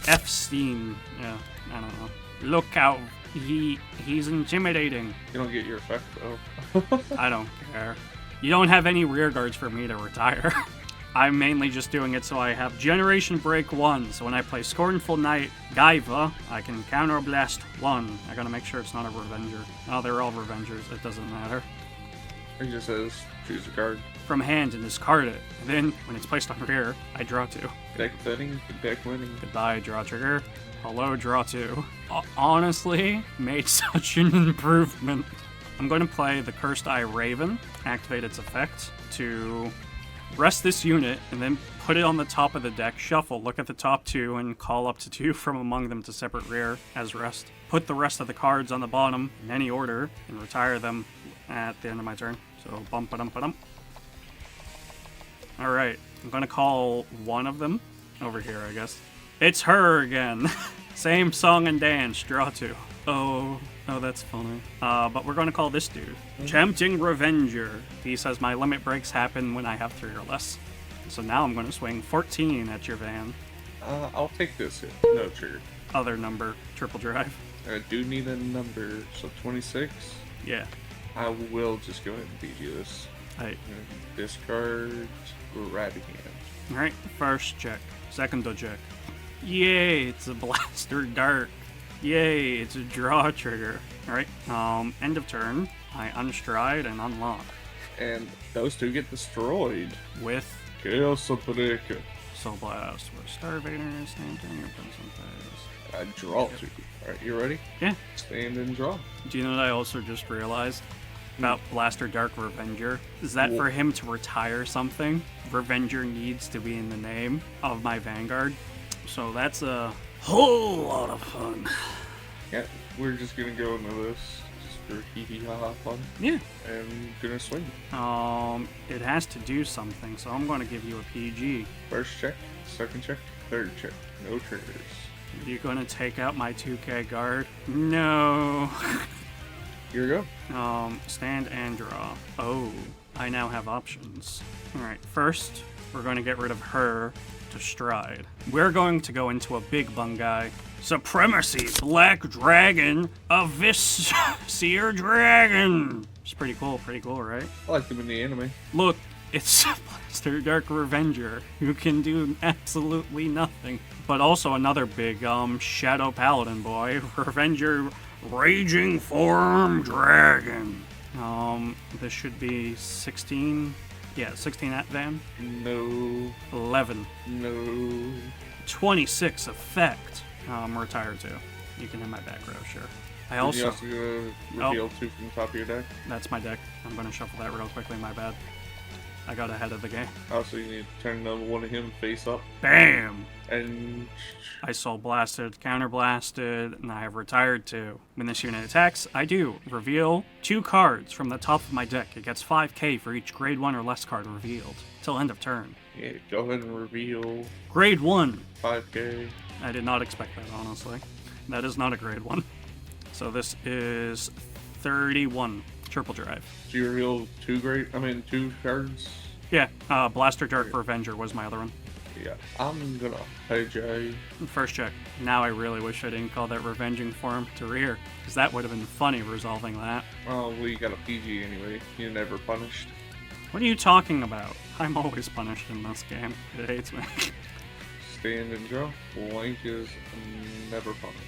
F-Steam. Yeah, I don't know. Look out. He's intimidating. You don't get your effect, though. I don't care. You don't have any rear guards for me to retire. I'm mainly just doing it so I have Generation Break 1, so when I play Scornful Knight Gaiva, I can Counterblast 1. I gotta make sure it's not a Revenger. Oh, they're all Revengers, it doesn't matter. It just says, choose a card. From hand and discard it. And then, when it's placed on rear, I draw 2. Deck fitting, deck winning. Goodbye, draw trigger. Hello, draw 2. Honestly, made such an improvement. I'm going to play the Cursed Eye Raven, activate its effect to rest this unit, and then put it on the top of the deck, shuffle, look at the top 2, and call up to 2 from among them to separate rear as rest. Put the rest of the cards on the bottom in any order, and retire them at the end of my turn. So, bump-a-dump-a-dump. Alright, I'm going to call one of them over here, I guess. It's her again. Same song and dance, draw 2. Oh, that's funny. But we're going to call this dude Tempting Revenger. He says my limit breaks happen when I have 3 or less. So now I'm going to swing 14 at your van. I'll take this hit. No trigger. Other number, triple drive. I do need a number, so 26. Yeah. I will just go ahead and beat you this. Hey. Discard Rabbit Hand. Alright, first check. Second check. Yay, it's a Blaster Dart. Yay, it's a draw trigger. Alright, end of turn. I unstride and unlock. And those two get destroyed. With Chaos Operator. Soul Blast. With Starvader, stand turn, your pencil phase. I draw 2. Alright, you ready? Yeah. Stand and draw. Do you know what I also just realized about Blaster Dark Revenger? Is that for him to retire something, Revenger needs to be in the name of my Vanguard. So that's a whole lot of fun. Yeah, we're just gonna go into this just for hee-hee-ha-ha fun. Yeah. And gonna swing. It has to do something, so I'm gonna give you a PG. First check, second check, third check. No triggers. Are you gonna take out my 2K guard? No. Here we go. Stand and draw. Oh, I now have options. Alright, first, we're going to get rid of her to stride. We're going to go into a big bung guy. Supremacy, Black Dragon, a Visseer Dragon. It's pretty cool, right? I like them in the anime. Look, it's Blaster Dark Revenger, who can do absolutely nothing. But also another big, Shadow Paladin boy, Revenger Raging Form Dragon. This should be 16. Yeah, 16 at van. No. 11. No. 26 effect. Retire 2. You can hit my back row, sure. I also. You also reveal 2 from the top of your deck. That's my deck. I'm gonna shuffle that real quickly, my bad. I got ahead of the game. Also, you need to turn one of him face up. Bam! And I soul blasted, counter blasted, and I have retired 2. When this unit attacks, I do reveal 2 cards from the top of my deck. It gets 5k for each grade 1 or less card revealed till end of turn. yeah, go ahead and reveal Grade 1. 5k. I did not expect that, honestly. That is not a grade 1. So this is 31. Triple drive. So you reveal 2 cards? Yeah, Blaster Dark Revenger was my other one. Yeah, I'm gonna PJ. First check. Now I really wish I didn't call that Revenging Form to rear, because that would have been funny resolving that. Oh, well, you got a PG anyway. You're never punished. What are you talking about? I'm always punished in this game. It hates me. Stand and draw. Blank is never punished.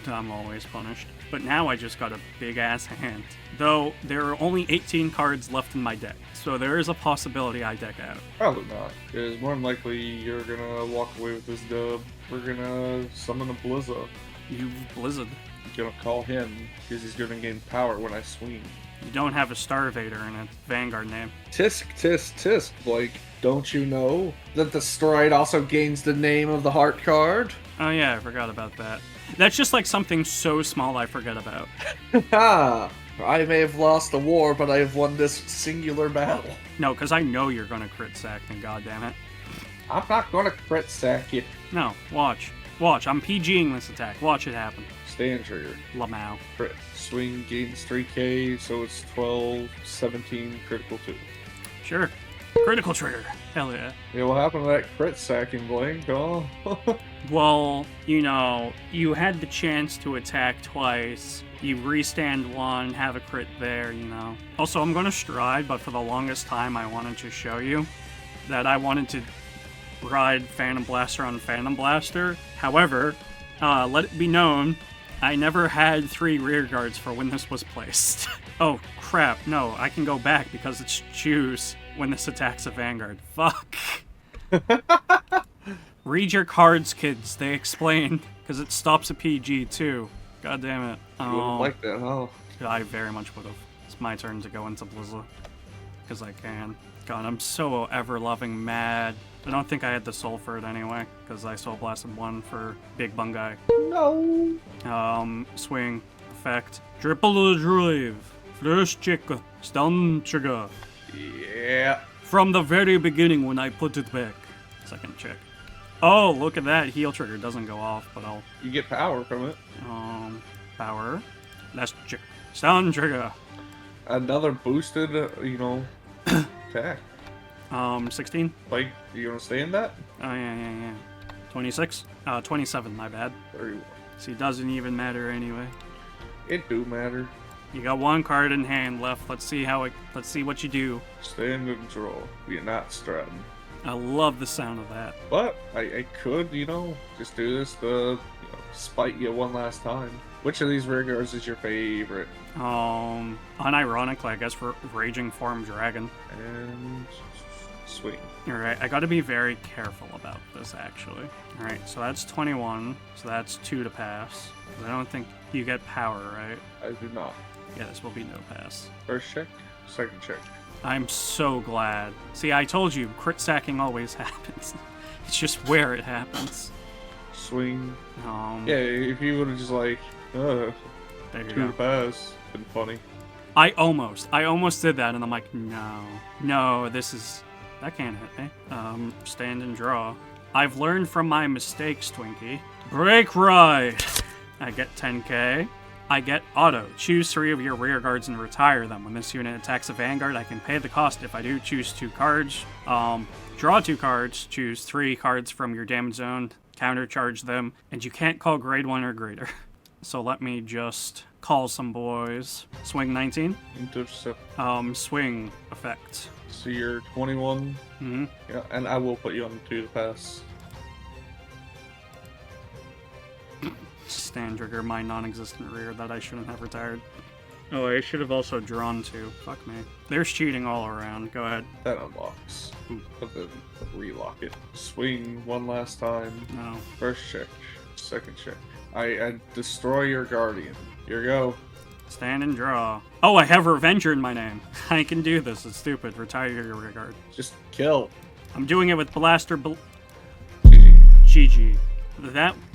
I'm always punished. But now I just got a big-ass hand. Though, there are only 18 cards left in my deck, so there is a possibility I deck out. Probably not, because more than likely you're gonna walk away with this dub. We're gonna summon a Blizzard. You Blizzard. Gonna call him, because he's gonna gain power when I swing. You don't have a Starvader in its Vanguard name. Tisk, tisk, tisk, Blake. Don't you know that the Stride also gains the name of the heart card? Oh yeah, I forgot about that. That's just like something so small I forget about. Ha! I may have lost the war, but I have won this singular battle. No, because I know you're gonna crit sack me, goddammit. I'm not gonna crit sack you. No, watch. Watch, I'm PGing this attack. Watch it happen. Stand trigger. Lamau. Crit. Swing gains 3k, so it's 12, 17, critical 2. Sure. Critical trigger. Hell yeah. Yeah, what happened to that crit sacking, Blake? Oh. Well, you know, you had the chance to attack twice. You restand one, have a crit there, you know. Also, I'm gonna stride, but for the longest time I wanted to show you that I wanted to ride Phantom Blaster on Phantom Blaster. However, let it be known, I never had 3 rear guards for when this was placed. Oh, crap, no, I can go back because it's choose when this attacks a Vanguard. Fuck. Read your cards, kids, they explain, because it stops a PG too. God damn it. You wouldn't like that, huh? I very much would have. It's my turn to go into Blizzard. Because I can. God, I'm so ever-loving mad. I don't think I had the soul for it anyway, because I soul blasted 1 for Big Bungai. No. Swing. Effect. Triple drive. First check. Stun trigger. Yeah. From the very beginning when I put it back. Second check. Oh, look at that. Heal trigger doesn't go off, but I'll... You get power from it. Power. That's stun trigger. Another boosted, attack. 16. Like, you gonna stay in that? Oh, yeah. 26? 27, my bad. 31. See, it doesn't even matter anyway. It do matter. You got 1 card in hand left. Let's see what you do. Stand and draw. You're not striding. I love the sound of that. But I could, just do this to spite you one last time. Which of these rear guards is your favorite? Unironically, I guess for Raging Form Dragon. And swing. Alright, I gotta be very careful about this, actually. Alright, so that's 21, so that's 2 to pass. I don't think you get power, right? I do not. Yeah, this will be no pass. First check, second check. I'm so glad. See, I told you, crit sacking always happens. It's just where it happens. Swing. Yeah, if you would have just like, there you 2 go. to pass, been funny. I almost did that, and I'm like, no, that can't hit me. Stand and draw. I've learned from my mistakes, Twinkie. Break ride. I get 10k. I get auto. Choose 3 of your rear guards and retire them. When this unit attacks a Vanguard, I can pay the cost. If I do, choose 2 cards. Draw 2 cards. Choose 3 cards from your damage zone. Countercharge them. And you can't call grade 1 or greater. So let me just call some boys. Swing 19. Intercept. Swing effect. So you're 21. Mm-hmm. Yeah, and I will put you on 2 to pass. Stand trigger my non-existent rear that I shouldn't have retired. Oh, I should have also drawn 2. Fuck me. There's cheating all around. Go ahead. That unlocks. But then relock it. Swing one last time. No. First check. Second check. I destroy your guardian. Here you go. Stand and draw. Oh, I have Revenger in my name. I can do this. It's stupid. Retire your rear guard. Just kill. I'm doing it with Blaster GG. GG.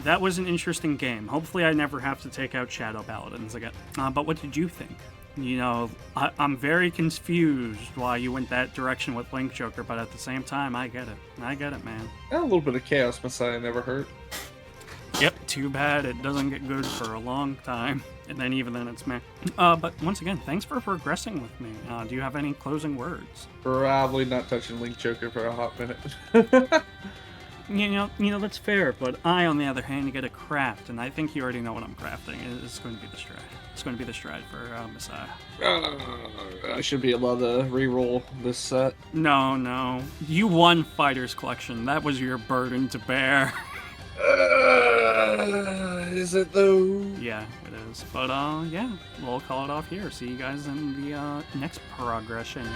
That was an interesting game. Hopefully I never have to take out Shadow Paladins again. But what did you think? I'm very confused why you went that direction with Link Joker, but at the same time, I get it. I get it, man. A little bit of Chaos Messiah never hurt. Yep, too bad it doesn't get good for a long time. And then even then it's meh. But once again, thanks for progressing with me. Do you have any closing words? Probably not touching Link Joker for a hot minute. You know that's fair, but I, on the other hand, get a craft, and I think you already know what I'm crafting. It's going to be the stride. It's going to be the stride for Messiah. I should be able to reroll this set. No. You won Fighters Collection. That was your burden to bear. Is it though? Yeah, it is. But yeah, we'll call it off here. See you guys in the next progression.